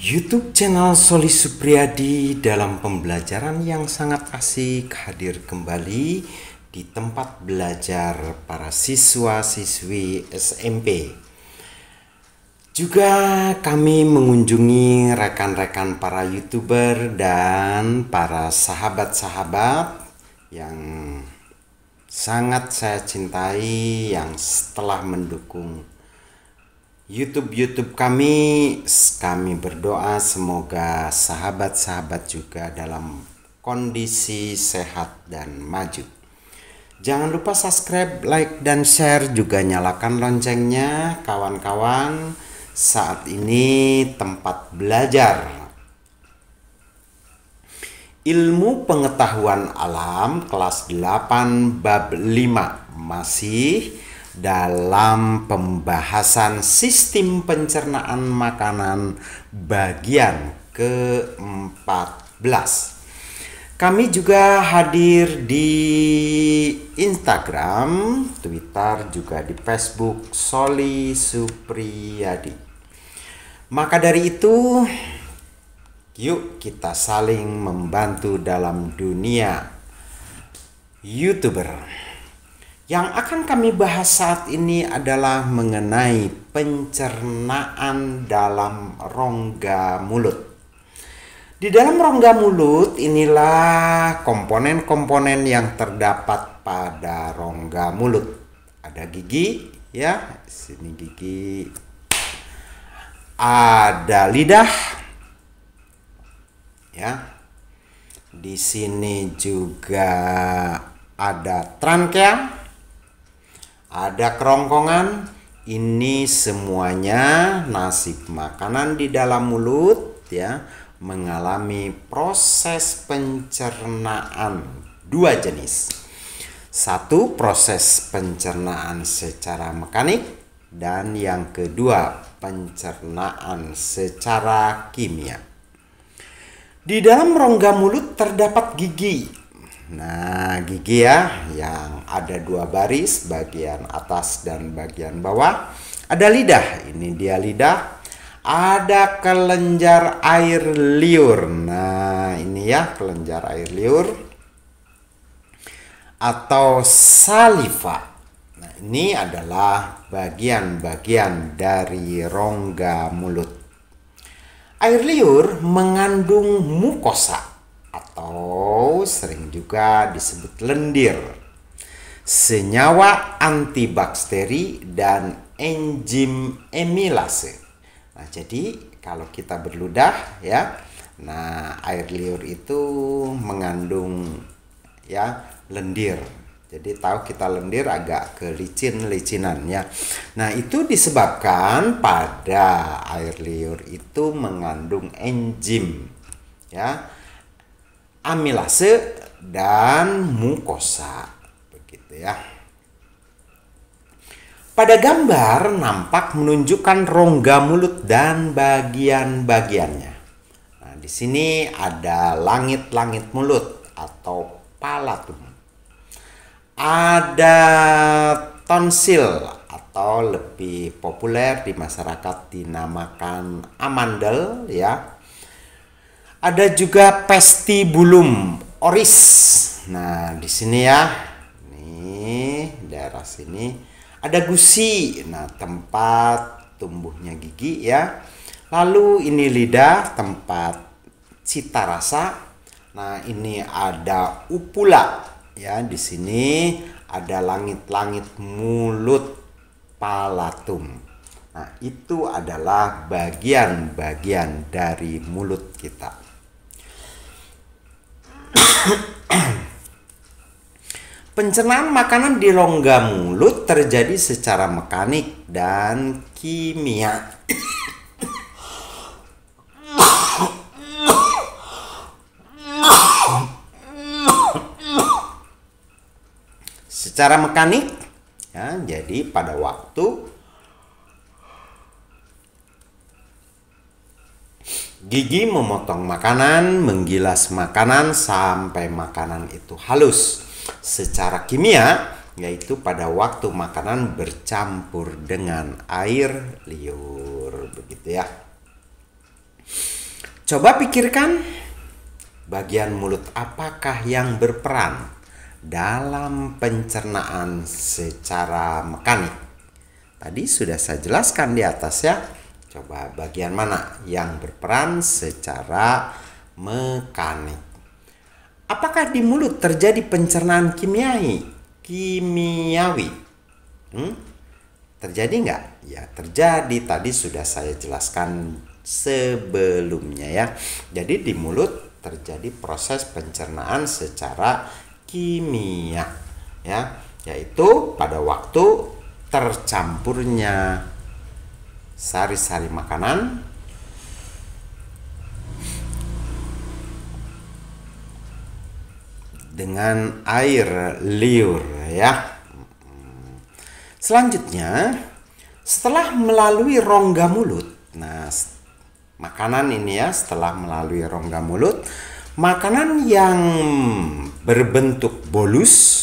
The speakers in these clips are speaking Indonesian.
YouTube channel Soli Supriyadi dalam pembelajaran yang sangat asik hadir kembali di tempat belajar para siswa-siswi SMP. Juga kami mengunjungi rekan-rekan para YouTuber dan para sahabat-sahabat yang sangat saya cintai yang setelah mendukung YouTube kami berdoa semoga sahabat-sahabat juga dalam kondisi sehat dan maju. Jangan lupa subscribe, like, dan share, juga nyalakan loncengnya kawan-kawan. Saat ini tempat belajar ilmu pengetahuan alam kelas 8 bab 5 masih dalam pembahasan sistem pencernaan makanan bagian ke-14. Kami juga hadir di Instagram, Twitter, juga di Facebook Soli Supriyadi. Maka dari itu, yuk kita saling membantu dalam dunia YouTuber. Yang akan kami bahas saat ini adalah mengenai pencernaan dalam rongga mulut. Di dalam rongga mulut inilah komponen-komponen yang terdapat pada rongga mulut. Ada gigi, ya, sini gigi. Ada lidah, ya. Di sini juga ada trankea. Ada kerongkongan. Ini semuanya nasib makanan di dalam mulut, ya, mengalami proses pencernaan dua jenis. Satu, proses pencernaan secara mekanik, dan yang kedua, pencernaan secara kimia. Di dalam rongga mulut terdapat gigi. Nah, gigi ya, yang ada dua baris, bagian atas dan bagian bawah. Ada lidah, ini dia lidah. Ada kelenjar air liur. Nah, ini ya kelenjar air liur atau saliva. Nah, ini adalah bagian-bagian dari rongga mulut. Air liur mengandung mukosa atau sering juga disebut lendir, senyawa antibakteri dan enzim amilase. Nah, jadi kalau kita berludah, ya, nah air liur itu mengandung, ya, lendir. Jadi tahu kita lendir agak kelicin-licinan, ya. Nah, itu disebabkan pada air liur itu mengandung enzim, ya, amilase dan mukosa, begitu ya. Pada gambar nampak menunjukkan rongga mulut dan bagian-bagiannya. Nah, di sini ada langit-langit mulut atau palatum. Ada tonsil atau lebih populer di masyarakat dinamakan amandel, ya. Ada juga vestibulum oris. Nah, di sini ya. Nih, daerah sini. Ada gusi, nah tempat tumbuhnya gigi, ya. Lalu ini lidah, tempat cita rasa. Nah, ini ada upula, ya. Di sini ada langit-langit mulut palatum. Nah, itu adalah bagian-bagian dari mulut kita. Pencernaan makanan di rongga mulut terjadi secara mekanik dan kimia. Secara mekanik, ya, jadi pada waktu gigi memotong makanan, menggilas makanan sampai makanan itu halus. Secara kimia, yaitu pada waktu makanan bercampur dengan air liur, begitu ya. Coba pikirkan, bagian mulut apakah yang berperan dalam pencernaan secara mekanik? Tadi sudah saya jelaskan di atas ya. Coba bagian mana yang berperan secara mekanik? Apakah di mulut terjadi pencernaan kimiawi? Terjadi nggak? Ya, terjadi. Tadi sudah saya jelaskan sebelumnya ya. Jadi di mulut terjadi proses pencernaan secara kimia ya, yaitu pada waktu tercampurnya sari-sari makanan dengan air liur ya. Selanjutnya, setelah melalui rongga mulut, nah makanan ini ya, setelah melalui rongga mulut, makanan yang berbentuk bolus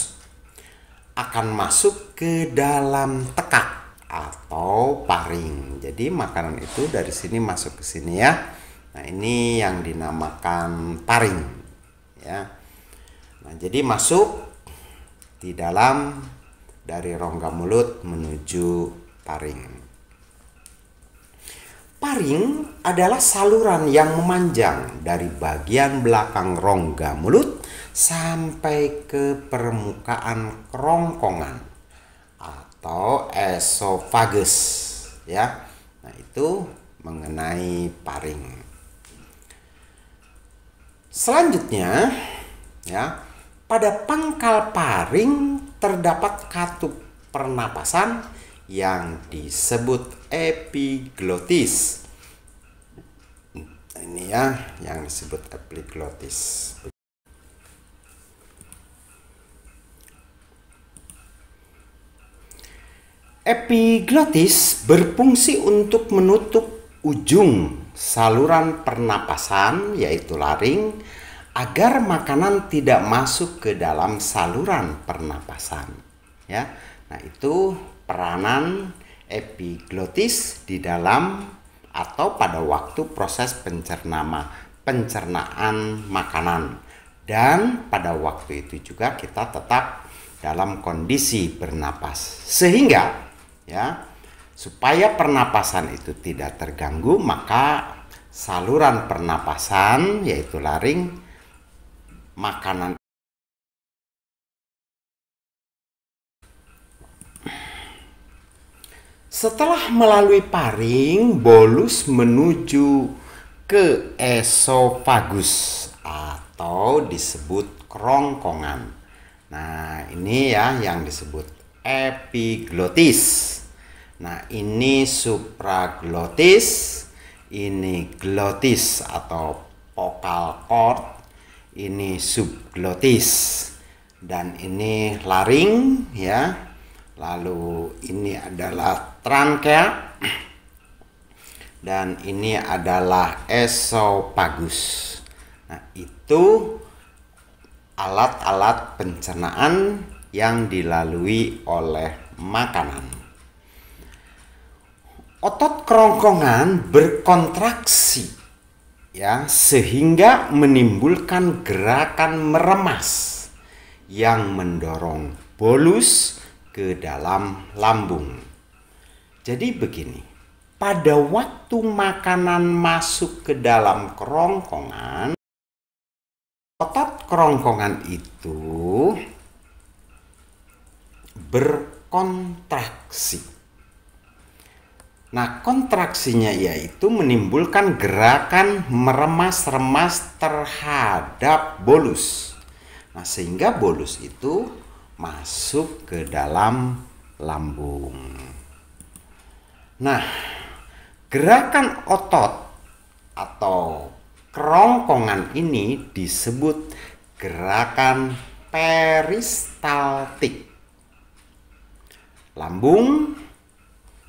akan masuk ke dalam tekak atau paring. Jadi makanan itu dari sini masuk ke sini ya. Nah, ini yang dinamakan paring ya. Nah, jadi masuk di dalam dari rongga mulut menuju paring. Paring adalah saluran yang memanjang dari bagian belakang rongga mulut sampai ke permukaan kerongkongan atau esofagus ya. Nah, itu mengenai paring. Selanjutnya ya, pada pangkal paring terdapat katup pernapasan yang disebut epiglotis. Ini ya yang disebut epiglotis. Epiglotis berfungsi untuk menutup ujung saluran pernapasan yaitu laring agar makanan tidak masuk ke dalam saluran pernapasan ya. Nah, itu peranan epiglotis di dalam atau pada waktu proses pencernaan makanan, dan pada waktu itu juga kita tetap dalam kondisi bernapas, sehingga ya, supaya pernapasan itu tidak terganggu, maka saluran pernapasan yaitu laring, makanan setelah melalui paring, bolus menuju ke esofagus atau disebut kerongkongan. Nah, ini ya yang disebut epiglotis. Nah, ini supraglotis, ini glotis atau vocal cord, ini subglotis, dan ini laring ya. Lalu ini adalah trankea dan ini adalah esofagus. Nah, itu alat-alat pencernaan yang dilalui oleh makanan. Otot kerongkongan berkontraksi ya, sehingga menimbulkan gerakan meremas yang mendorong bolus ke dalam lambung. Jadi begini, pada waktu makanan masuk ke dalam kerongkongan, otot kerongkongan itu berkontraksi. Nah, kontraksinya yaitu menimbulkan gerakan meremas-remas terhadap bolus. Nah, sehingga bolus itu masuk ke dalam lambung. Nah, gerakan otot atau kerongkongan ini disebut gerakan peristaltik. Lambung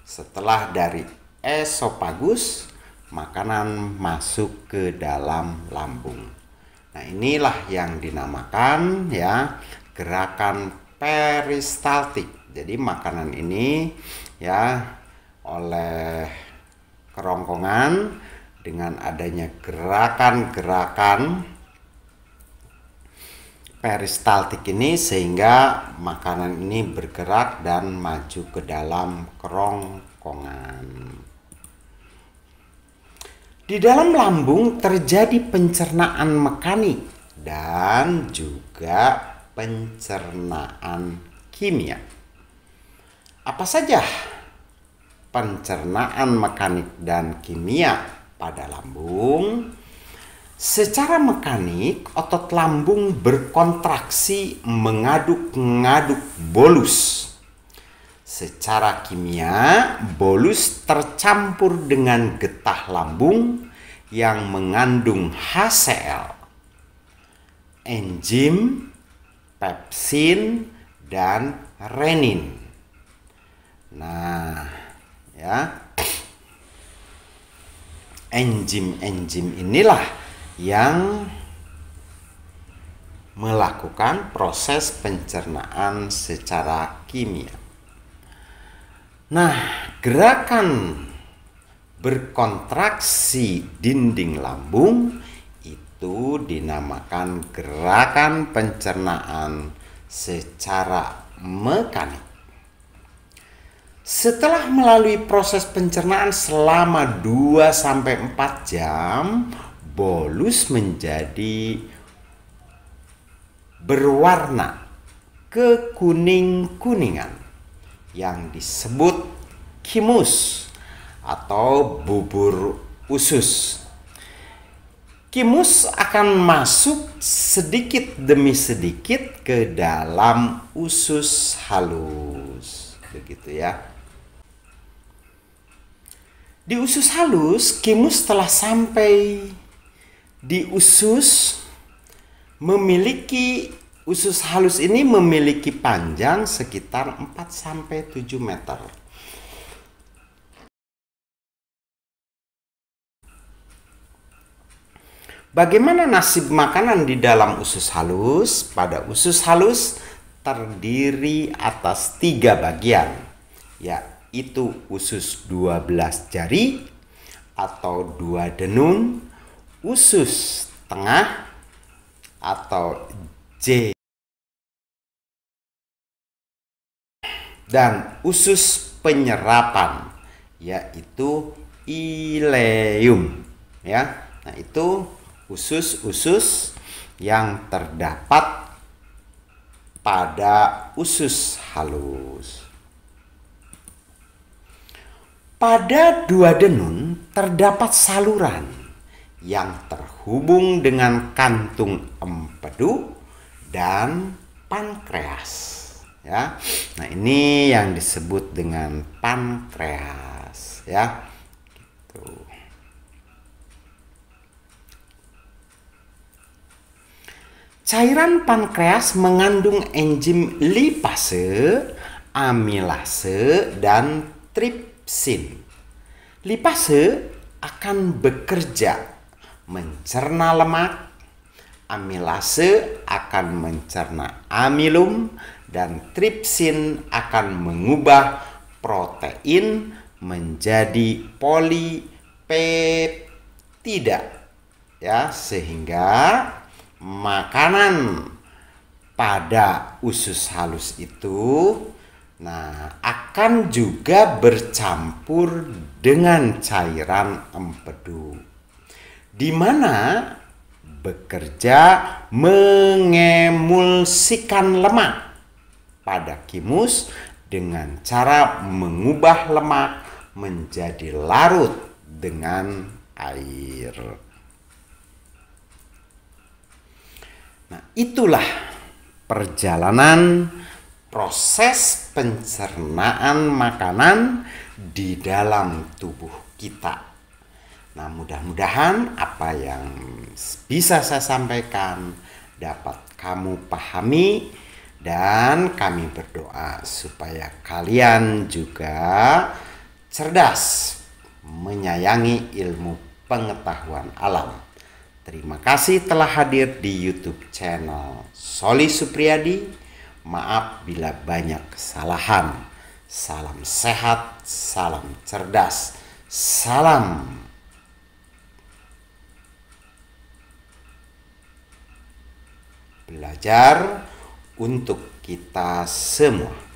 setelah dari esofagus, makanan masuk ke dalam lambung. Nah, inilah yang dinamakan ya gerakan peristaltik. Jadi makanan ini ya oleh kerongkongan dengan adanya gerakan-gerakan peristaltik ini, sehingga makanan ini bergerak dan maju ke dalam kerongkongan. Di dalam lambung terjadi pencernaan mekanik dan juga pencernaan kimia. Apa saja pencernaan mekanik dan kimia pada lambung? Secara mekanik, otot lambung berkontraksi mengaduk-ngaduk bolus. Secara kimia, bolus tercampur dengan getah lambung yang mengandung HCl, enzim, pepsin, dan renin. Nah, ya, enzim-enzim inilah yang melakukan proses pencernaan secara kimia. Nah, gerakan berkontraksi dinding lambung itu dinamakan gerakan pencernaan secara mekanik. Setelah melalui proses pencernaan selama 2-4 jam, bolus menjadi berwarna kekuning-kuningan yang disebut kimus atau bubur usus. Kimus akan masuk sedikit demi sedikit ke dalam usus halus. Begitu ya. Di usus halus, kimus telah sampai di usus. Usus halus ini memiliki panjang sekitar 4-7 meter. Bagaimana nasib makanan di dalam usus halus? Pada usus halus terdiri atas 3 bagian, yaitu usus 12 jari atau duodenum, usus tengah atau J, dan usus penyerapan, yaitu ileum, ya. Nah, itu usus-usus yang terdapat pada usus halus. Pada duodenum terdapat saluran yang terhubung dengan kantung empedu dan pankreas, ya. Nah, ini yang disebut dengan pankreas, ya. Gitu. Cairan pankreas mengandung enzim lipase, amilase, dan tripsin. Lipase akan bekerja mencerna lemak, amilase akan mencerna amilum, dan tripsin akan mengubah protein menjadi polipeptida, ya, sehingga makanan pada usus halus itu akan juga bercampur dengan cairan empedu, di mana bekerja mengemulsikan lemak pada kimus dengan cara mengubah lemak menjadi larut dengan air. Nah, itulah perjalanan proses pencernaan makanan di dalam tubuh kita. Nah, mudah-mudahan apa yang bisa saya sampaikan dapat kamu pahami, dan kami berdoa supaya kalian juga cerdas menyayangi ilmu pengetahuan alam. Terima kasih telah hadir di YouTube channel Soli Supriyadi. Maaf bila banyak kesalahan. Salam sehat, salam cerdas, salam belajar untuk kita semua.